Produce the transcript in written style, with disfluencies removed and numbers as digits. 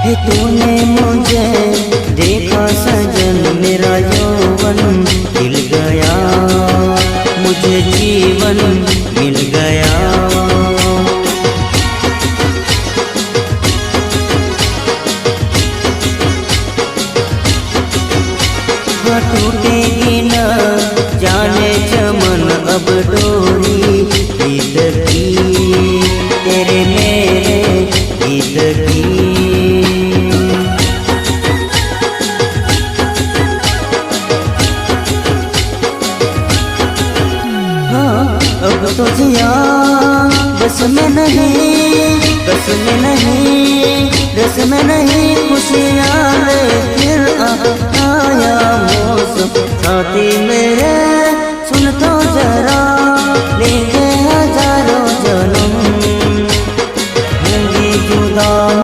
हे तूने मुझे देखा सजन, मेरा यौवन खिल गया, मुझे जीवन मिल गया। टूटेगी न जाने चमन अब डोरी गीत की, तेरे मेरे गीत की। हाँ अब तो जिया बस में नहीं, बस में नहीं, रस में नहीं,